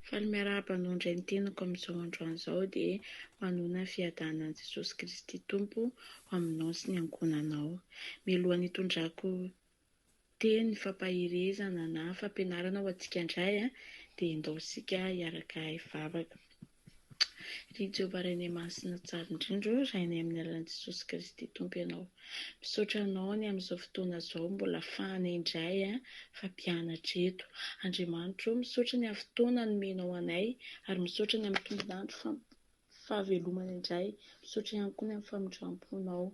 Faly miarahaba ny tenako amin'izao androany izao dia manoana ny fiadanan'i Jesosy Kristy Tompo aminao sy ny ankonanao. Mialohan'ny hitondrako teny fampahirezana na fampianarana ho antsika indray dia endaosika hiaraka hivavaka. Ry Jehovah Ray ny Masina tsara indrindra, rainay amin'ny alalan'i Jesosy Kristy Tompo ianao. Misaotra anao ny amin'izao fotoana izao mbola ahafahanay indray fampianatra eto. Andriamanitra, misaotra ny amin'ny fotoana nomenao anay ary misaotra ny amin'ny tombonandro fahavelomana indray. Misaotra ihany koa ny amin'ny famindramponao.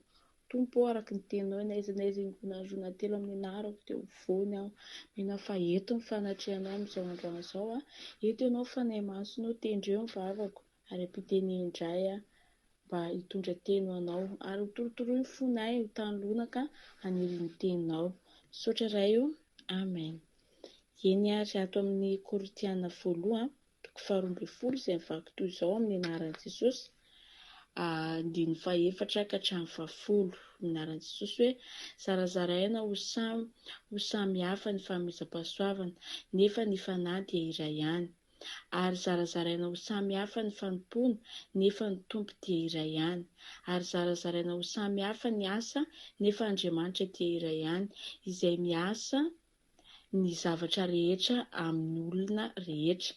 Tompo, araka ny teninao, n'aiza n'aiza ingonandrona telo amin'ny anarako dia voany aho. Mena fa eto ny fanatrehanao amin'izao androany izao. Eto ianao fanahy masonao, tendreo ny vavako ary ampiteny indray mba hitondra teny ho anao ary ho torotoroy ny fonay ho tany lonaka anirin'ny teninao. Misaotra iray io. Amen. Eny ary ato amin'ny Korintiana 1:12 izay mivaky toy izao amin'ny anaran'i Jesosy. Andiny fahaefatra ka hatramin'ny 10 amin'ny anaran'i Jesosy hoe zarazaraina ho samy hafa ny fanomezam-pahasoavana nefa ny fanahy dia iray ihany. Ary zarazaraina ho samy hafa ny fanompona nefa ny tompo dia iray ihany. Ary zarazaraina ho samy hafa ny asa nefa Andriamanitra dia iray ihany izay miasa ny zavatra rehetra amin'ny olona rehetra.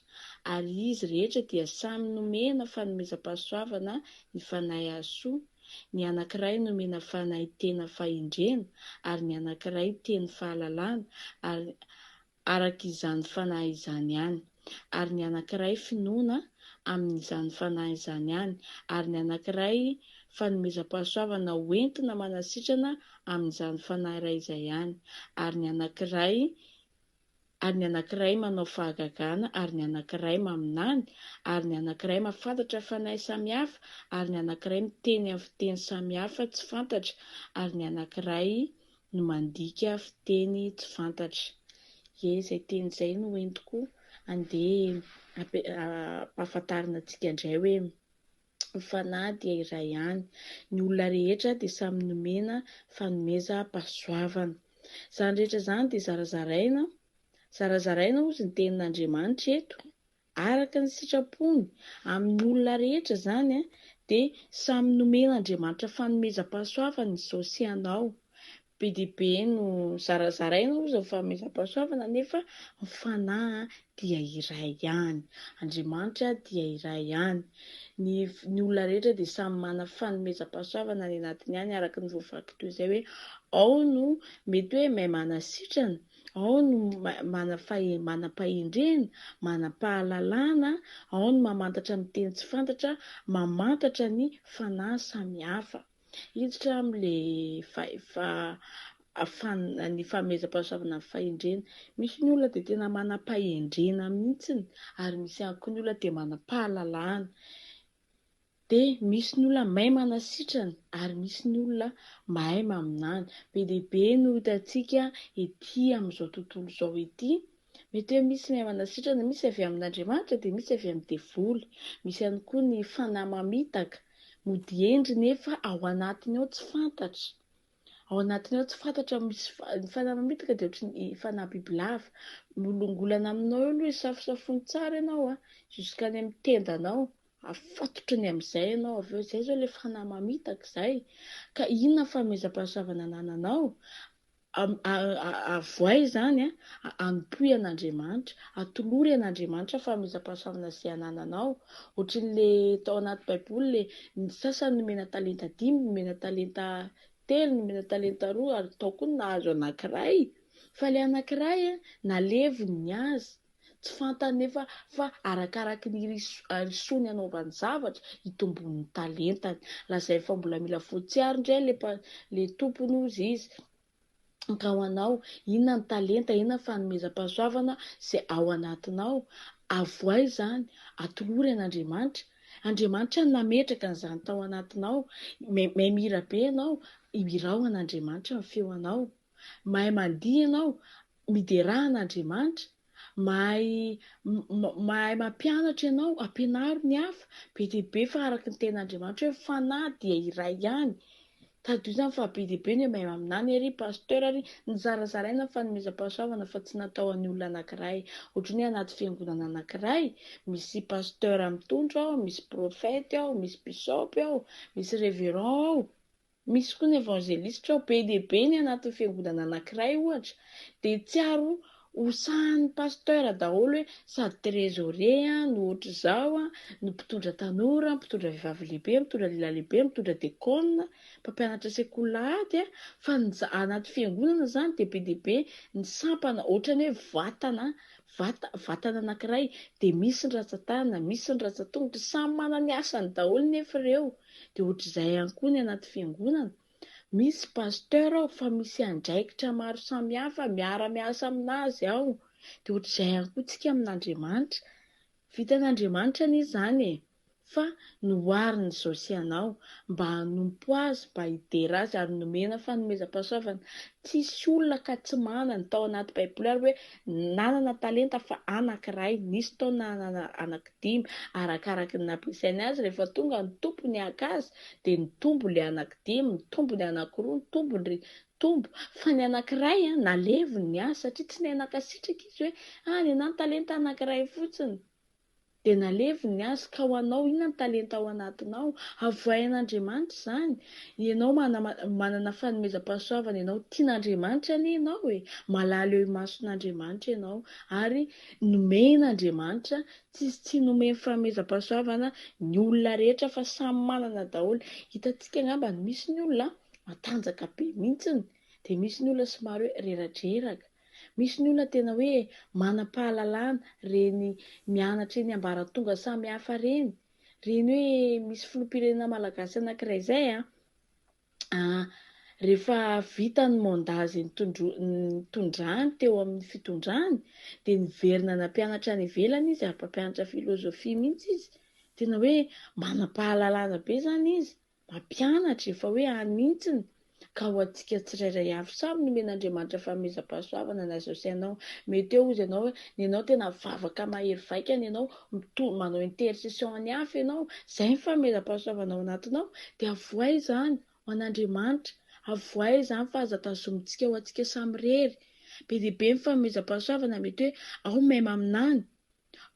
Ary izy rehetra dia samy nomena fanomezam-pahasoavana ny fanahy azy soa. Ny anankiray nomena fanahy tena fahendrena ary ny anankiray teny fahalalana ary araka izany fanahy izany ihany. Ary ny anankiray finoana amin'izany fanahy izany ihany. Ary ny anankiray fanomezam-pahasoavana hoentina manasitrana amin'izany fanahy iray izay ihany. Ary ny anankiray manao fahagagana, ary ny anankiray maminany, ary ny anankiray mahafantatra fanahy samihafa, ary ny anankiray miteny amin'ny fiteny samihafa tsy fantatra, ary ny anankiray no mandika fiteny tsy fantatra. Izay teny izay no entiko andeha ampahafantarina antsika indray hoe ny fanahy dia iray ihany. Ny olona rehetra dia samy nomena fanomezam-pahasoavana. Izany rehetra izany dia zarazaraina ozy ny tenin'Andriamanitra eto araka ny sitrapony amin'ny olona rehetra izany dia samy nomen'Andriamanitra fanomezam-pahasoavana izao sy anao. Be dia be no zarazaraina ozy ny fanomezam-pahasoavana nefa ny fanahy dia iray ihany. Andriamanitra dia iray ihany. Ny olona rehetra dia samy mana fanomezam-pahasoavana ny anatiny ihany araka ny voavaky toy izay hoe ao no mety hoe mahay manasitrana, ao no manam-pahendrena, manam-pahalalana, ao no mamantatra amin'ny teny tsy fantatra, mamantatra ny fanahy samihafa. Hiditra amin'ilay ny fanomezam-pahasoavana amin'ny fahendrena. Misy ny olona dia tena manam-pahendrena mihitsiny ary misy ihany koa ny olona dia manam-pahalalana. Dia misy ny olona mahay manasitrana ary misy ny olona mahay maminany. Be dia be no hitantsika ety amin'izao tontolo izao ety. Mety hoe misy mahay manasitrana, misy avy amin'Andriamanitra dia misy avy amin'ny devoly. Misy ihany koa ny fanahy mamitaka, mody endry nefa ao anatiny ao tsy fantatra. Ao anatiny ao tsy fantatra. Misy ny fanahy mamitaka dia ohatran'ny fanahy bibilava. Molongolana aminao eo aloha hisafosafony tsara ianao juskany amin'ny tendanao. Afatotra ny amin'izay ianao. Avy eo izay izao ilay fanahy mamitaka izay. Ka inona ny fanomezam-pahasoavana anananao? Avoay izany anompoy an'Andriamanitra, atolory an'Andriamanitra fanomezam-pahasoavana izay anananao. Ohatran'ilay tao anaty baiboly ny sasany nomena talenta 5, nomena talenta 3, nomena talenta 2 ary tao koa nahazo anankiray. Fa ilay anankiray nalevony ny azy. Tsy fantany nefa fa arakaraky ny risoany anaovany zavatra itombony talentany. Lazay fa mbola mila voatsiary indray ilay tompony ozy izy. Ka ho anao, inona ny talenta, inona ny fanomezam-pahasoavana izay ao anatinao? Avoay izany, atolory an'Andriamanitra. Andriamanitra no nametraka an'izany tao anatinao. Mahay mihira be ianao, ihirao an'Andriamanitra ny feonao. Mahay mandihy ianao, mideraha an'Andriamanitra. Mahay mampianatra ianao, ampianaro ny hafa. Be dia be fa araka ny ten'Andriamanitra hoe fanahy dia iray ihany. Tadio izany fa be dia be ny mahay aminany ery pasteur ary nizarazaraina fanomezam-pahasoavana fa tsy natao an'ny olona anankiray. Ohatra ny anaty fiangonana anankiray misy pasteur mitondra ao, misy prophète ao, misy bishop ao, misy révérend ao, misy koa ny évangéliste ao. Be dia be ny anaty fiangonana anankiray ohatra dia tsiaro hosahan'ny pasteur daholo hoe sady trésorier no ohatra izao no mpitondra tanora, mpitondra vehivavy lehibe, mpitondra lehilahy lehibe, mpitondra diakona, mpampianatra sekoly ady fa anaty fiangonana izany dia be ny sampana ohatra ny hoe vatana anankiray dia misy ny ratsan-tanana, misy ny ratsan-tongotra, samy manana ny asany daholo nefa ireo. Dia ohatr'izay ihany koa ny anaty fiangonana. Misy pasteur ao fa misy andraikitra maro samihafa miara-miasa aminazy ao. Dia ohatr'izay ihany koa tsika amin'Andriamanitra. Vitan'Andriamanitra ny izany fa nohariny izao sy anao mba hanompo azy, mba hidera azy ary nomena fanomezam-pahasoavana. Tsisy olona ka tsy manana tao anaty baiboly ary hoe nanana talenta fa anankiray, nisy tao nanana anankidimy, arakaraka ny nampiasainy azy. Rehefa tonga ny tompony haka azy dia nitombo ilay anankidimy, nitombo ny anankiroa, nitombo ny tombo, fa ny anankiray nalevony ny asa satria tsy nanan-kasitraka izy hoe ny anah ny talenta anankiray fotsiny. Dia nalevony ny asa ka ho anao inona ny talenta ao anatinao. Avoahan'Andriamanitra izany. Ianao manana fanomezam-pahasoavana, ianao tian'Andriamanitra anie ianao malala eo imason'Andriamanitra ianao ary nomen'Andriamanitra tsy nomeny fanomezam-pahasoavana ny olona rehetra fa samy manana daholo. Hitantsika angamba misy ny olona matanjaka be mihitsiny dia misy ny olona somary hoe reradreraka. Misy ny olona tena hoe manam-pahalalana, reny mianatra eny ambaratonga samihafa reny hoe misy filoham-pirenena malagasy anankiray izay rehefa vita ny mondazy nitondrany teo amin'ny fitondrany dia niverina nampianatra any ivelany izy ary mpampianatra filozofia mihitsy izy. Tena hoe manam-pahalalana be izany izy, mampianatra efa hoe any mihitsiny. Ka ho antsika tsirairay avy samy nomen'Andriamanitra fanomezam-pahasoavana na izao sy anao. Mety eo izy ianao ny ianao tena vavaka mahery vaika, ny ianao manao intercession any hafa ianao, izay ny fanomezam-pahasoavana ao anatinao dia avoay izany ho an'Andriamanitra. Avoay izany fa aza tazomintsika ho antsika samy rery. Be dia be ny fanomezam-pahasoavana, mety hoe ao mahay maminany,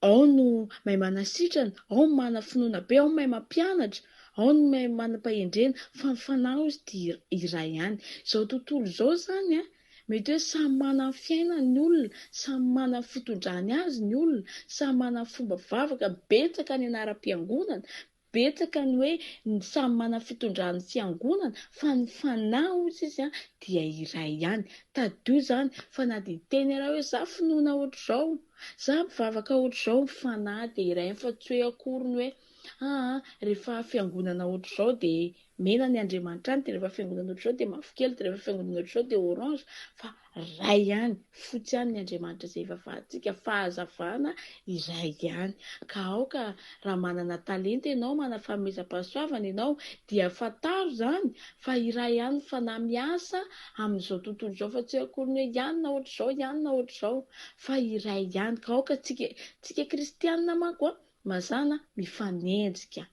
ao no mahay manasitrana, ao no mana finoana be, ao no mahay mampianatra, ao no mahay manam-pahendrena, fa ny fanahy izy dia iray ihany. Izao tontolo izao izany mety hoe samy mana ny fiainany ny olona, samy mana ny fitondrany azy ny olona, samy mana ny fomba vavaka, betsaka ny anaram-piangonana, betsaka ny hoe samy mana ny fitondrany fiangonana, fa ny fanahy ozy izy dia iray ihany. Tadio izany fa na dia teny iarao hoe za finoana ohatr'izao, za mivavaka ohatr'izao, ny fanahy dia iray ihany fa tsy hoe akory ny hoe rehefa fiangonana ohatr'izao dia mena ny Andriamanitra any, dia rehefa fiangonana ohatr'izao dia mavokely, dia rehefa fiangonana ohatr'izao dia orange. Fa iray ihany, fotsy ihany ny Andriamanitra izay vavantsika, fahazavana iray ihany. Ka aoka raha manana talenta ianao, manana fanomezam-pahasoavana ianao, dia fantaro izany fa iray ihany fa na miasa amin'izao tontolo izao, fa tsy hoe akory ny hoe ianona ohatr'izao, ianona ohatr'izao, fa iray ihany. Ka aoka tsika kristianina manko mazana mifanenjika.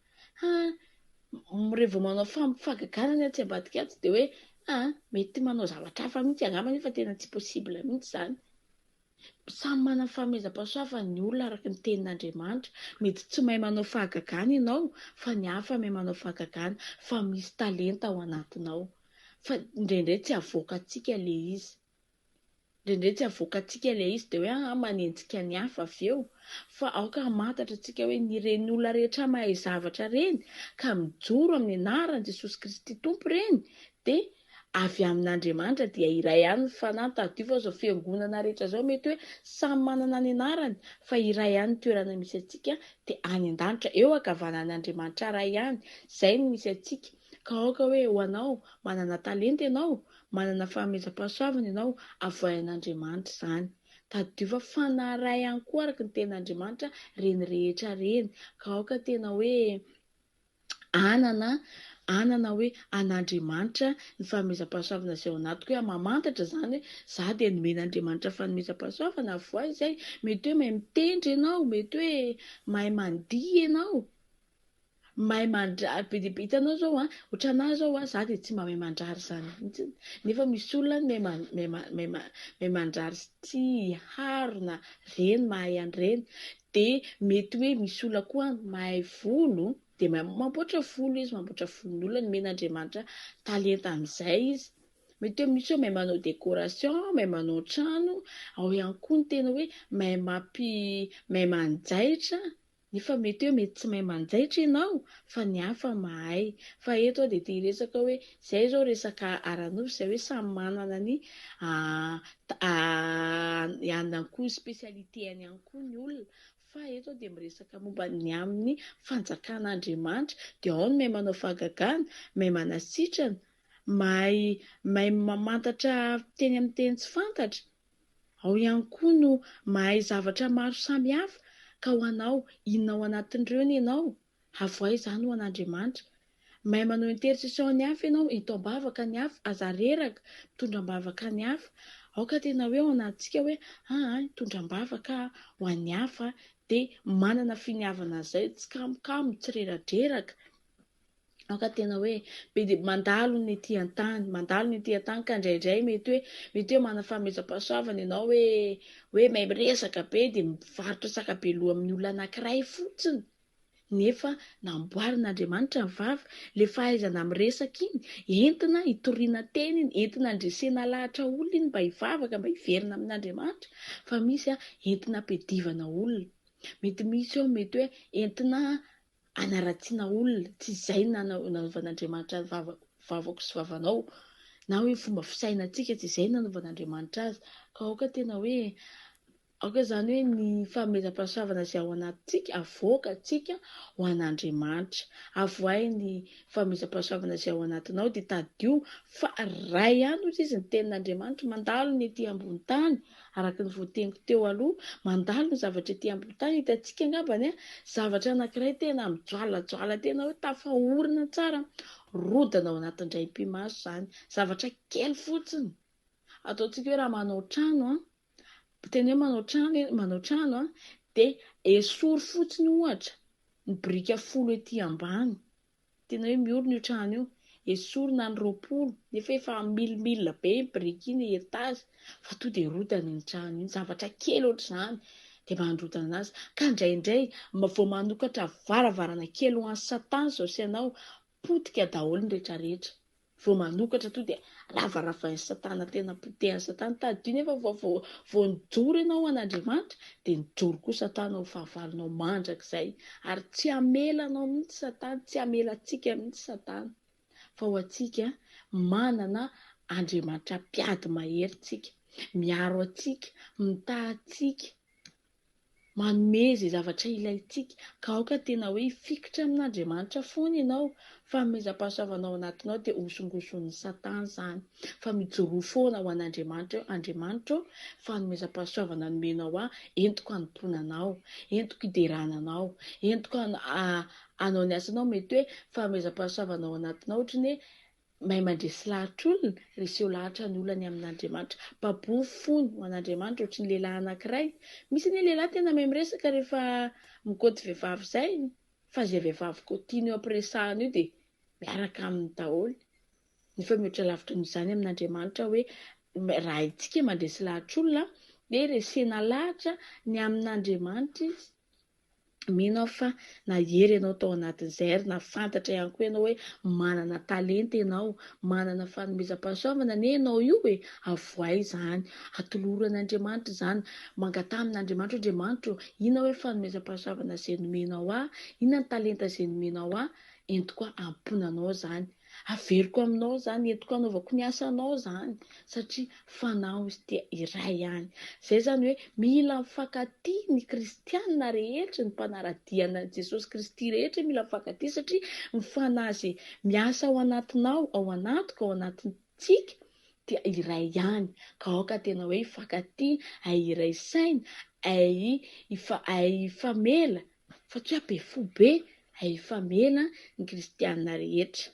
Rehefa manao fampifagagana ny atsy ambadika atsy dia hoe mety manao zavatra hafa mihitsy angamba nefa tena tsy possible mihitsy izany. Samy mana fanomezam-pahasoavana ny olona araka ny tenin'Andriamanitra. Mety tsy mahay manao fahagagana ianao fa ny hafa mahay manao fahagagana, fa misy talenta ao anatinao, fa indraindray tsy avoakantsika ilay izy. Indraindray tsy avoakantsika ilay izy dia hoe manenjika ny hafa avy eo. Fa aoka mantatra antsika hoe ireny olona rehetra mahay zavatra reny ka mijoro amin'ny anaran'i Jesosy Kristy Tompo reny dia avy amin'Andriamanitra, dia iray ihany ny fanahy. Tadio fa izao fiangonana rehetra izao mety hoe samy manana ny anarany, fa iray ihany ny toerana misy antsika dia any an-danitra, eo ankavanan'Andriamanitra iray ihany. Izay no misy antsika. Ka aoka hoe ho anao manana talenta ianao, manana fanomezam-pahasoavana ianao, avoahan'Andriamanitra izany. Tadio fa fanahy iray ihany koa araka ny tenin'Andriamanitra reny rehetra reny. Ka aoka tena hoe anana hoe an'Andriamanitra ny fanomezam-pahasoavana izay ao anatiko, hoe mamantatra izany hoe za dia nomen'Andriamanitra fanomezam-pahasoavana. Avoa izay mety hoe mahay mitendry ianao, mety hoe mahay mandihy ianao, mahay mandrary be dia be. Hitanao zao ohatranahy zao za dia tsy mahay mandrary zany mihitsy. Nefa misy olona mahay mandrary sy tia harona reny mahay an'ireny. Dia mety hoe misy olona koa mahay volo dia mamboatra volo izy, mamboatra volon'olona. Nomen'Andriamanitra talenta amin'izay izy. Mety hoe misy hoe mahay manao décoration, mahay manao trano, ao ihany koa ny tena hoe mahay manjaitra. Nefa mety hoe mety tsy mahay manjaitra ianao fa ny hafa mahay. Fa eto dia tia resaka hoe izay zao resaka ara-nofo, izay hoe samy manana ny ankoho spécialité-any ihany koa ny olona. Fa eto dia miresaka momba ny amin'ny fanjakan'Andriamanitra. Dia ao ny mahay manao fahagagana, mahay manasitrana, mahay mamantatra teny amin'ny teny tsy fantatra. Ao ihany koa no mahay zavatra maro samihafa. Ka ho anao, inona ao anatin'ireo ny ianao? Avoay izany ho an'Andriamanitra. Mahay manao intercession ny hafa ianao, itoam-bavaka ny hafa, aza reraka, mitondram-bavaka ny hafa. Ao ka tena hoe ao anatsika hoe mitondram-bavaka ho an'ny hafa dia manana finiavana izay, tsy kamokamo, tsy reradreraka. Ao ka tena hoe be dia mandalo ny ety an-tany, ka indraindray mety hoe manana fanomezam-pahasoavana ianao hoe mahay miresaka be dia mivarotra sakabelo amin'ny olona anankiray fotsiny. Nefa namboarin'Andriamanitra ny vava, le fahaizana miresaka iny entina hitoriana teny iny, entina handresena lahatra olona iny mba hivavaka, mba hiverina amin'Andriamanitra. Fa misy entina hampidivana olona. Mety misy eo mety hoe entina hanaratsiana olona. Tsy izay nanaovan'Andriamanitra ny vavako sy vavanao, na hoe fomba fisainantsika tsy izay nanaovan'Andriamanitra azy. Ka ao ka tena hoe aoka izany hoe ny fanomezam-pahasoavana izay ao anatintsika avoaka antsika ho an'Andriamanitra. Avoay ny fanomezam-pahasoavana izay ao anatinao dia tadio fa ray ihany ozy izy ny tenin'Andriamanitra. Mandalo ny ety ambony tany, araka ny voateniko teo aloha, mandalo ny zavatra ety ambony tany. Hitantsika angambany zavatra anankiray tena mijoalajoala, tena hoe tafahorina tsara, rodana ao anatin'ny raim-pimaso izany. Zavatra kely fotsiny. Ataontsika hoe raha manao trano tena hoe manao trano dia esory fotsiny ohatra ny brika 10 ety ambany. Tena hoe miorina io trano io, esory na ny 20, nefa efa milimilina be brika iny etazy, fa tonga dia rodana iny trano iny. Zavatra kely ohatr'izany dia mandrodana anazy. Ka indraindray vao manokatra varavarana kely ho an'ny Satana izao sy ianao, potika daholo ny rehetrarehetra. Vao manokatra tonga dia ravaravan'ny Satana, tena potehan'ny Satana tadio. Nefa vao nijoro ianao an'Andriamanitra dia nijoro koa Satana ho fahavalonao mandrakizay. Ary tsy hamelanao mihitsy Satana, tsy hamelantsika mihitsy Satana. Fa ho antsika manana Andriamanitra mpiady mahery tsika, miaro antsika, mitahy antsika, manome izay zavatra ilaintsika. Ka ao ka tena hoe hifikitra amin'Andriamanitra foana ianao. Fanomezam-pahasoavana ao anatinao dia hosongoson'ny Satana izany. Fa mijoro foana ho an'Andriamanitra. Andriamanitra fanomezam-pahasoavana nomenao entiko hanomponanao, entiko hiderananao, entiko hanao ny asanao. Mety hoe fanomezam-pahasoavana ao anatinao ohatra ny hoe mahay mandresy lahatra olona, reseho lahatra ny olona ny amin'Andriamanitra. Baboy fony ho an'Andriamanitra ohatry ny lehilahy anankiray. Misy ny lehilahy tena mahay miresaka rehefa mikaoty vehivavy izay, fa izay vehivavy tiany eo ampiresahany io dia miaraka aminy daholo. Nefa mihoatra lavitra noho izany amin'Andriamanitra hoe raha itsika mandresy lahatra olona dia resena lahatra ny amin'Andriamanitra izy. Mino aho fa na hery ianao tao anatin'izay ary na fantatra ihany koa ianao hoe manana talenta ianao, manana fanomezam-pahasoavana ne ianao io avoay izany, atoloro an'Andriamanitra izany, mangataka amin'Andriamanitra. Andriamanitra, inona hoe fanomezam-pahasoavana izay nomenao inona ny talenta izay nomenao entiko amponanao izany, averiko aminao izany, entiko hanaovako ny asanao izany, satria fanahy izy dia iray ihany. Izay izany hoe mila mifankatia ny kristianina rehetra, ny mpanaradiana Jesosy Kristy rehetra mila mifankatia, satria ny fanahy izay miasa ao anatinao, ao anatiko, ao anatintsika dia iray ihany. Ka ao ka tena hoe hifankatia, iray saina, ifamela, fa tsy hoe be fo be, ifamela ny kristianina rehetra.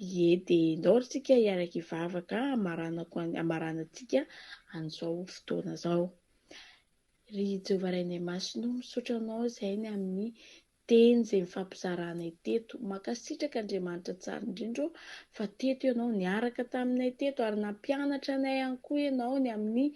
Dia indao tsika hiaraka hivavaka amaranantsika an'izao fotoana izao. Ry Jehovah Ray ny Masino, misaotra anao izay ny amin'ny teny izay mifampizarana teto. Mankasitraka Andriamanitra tsara indrindra fa teto ianao niaraka taminay teto ary nampianatra anay ihany koa ianao ny amin'ny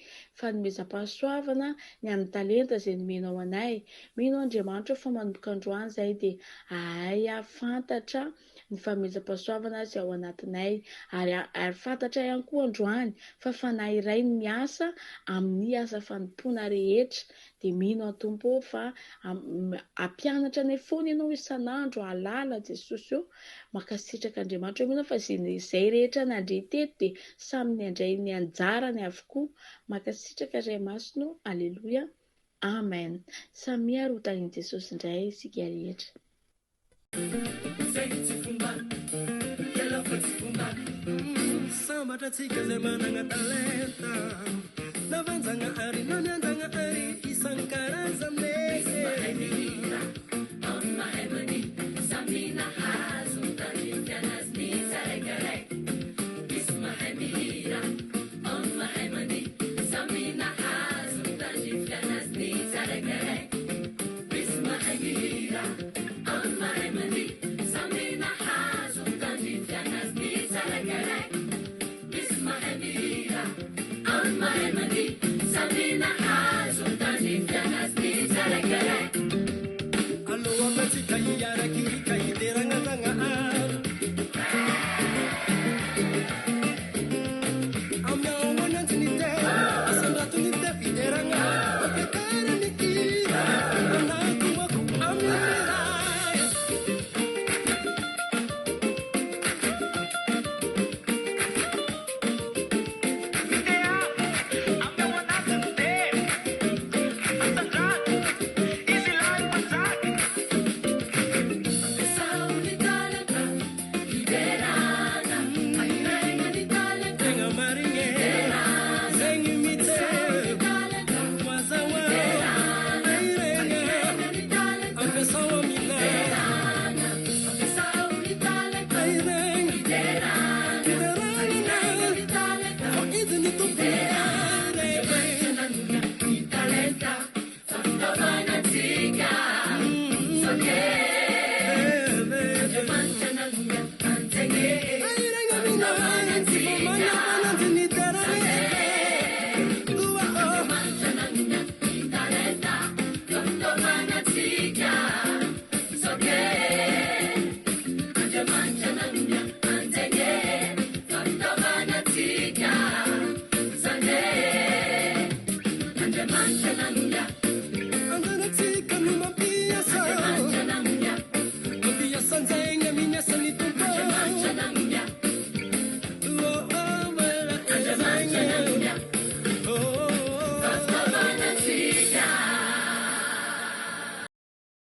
fanomezam-pahasoavana, ny amin'ny talenta izay nomenao anay. Mino Andriamanitra fa manomboka androany izahay dia ahay fantatra ny fanomezam-pahasoavana izay ao anatinay ary fantatra ihany koa androany fa fanahy iray ny miasa amin'ny asa fanompoana rehetra. Dia mino Tompo fa ampianatra anay foana ianao isan'andro ahalala Jesosy io. Mankasitraka Andriamanitra mino fa izay rehetra nandre teto dia samy niandray ny anjarany avokoa. Mankasitraka Ray Masina. Aleloia. Amen. Samia rotanin Jesosy indray isika rehetra. Sambatra tsika zay manana talenta navanjagna ary namianjagna ary isan-karazany mahay mihira mahay mani samy nahazo tandrify anazy ny tsarakaraiky misy mahay mihira mahay mani samy nahazo tandrify anazy ny tsarakaraiky misy mahay mihira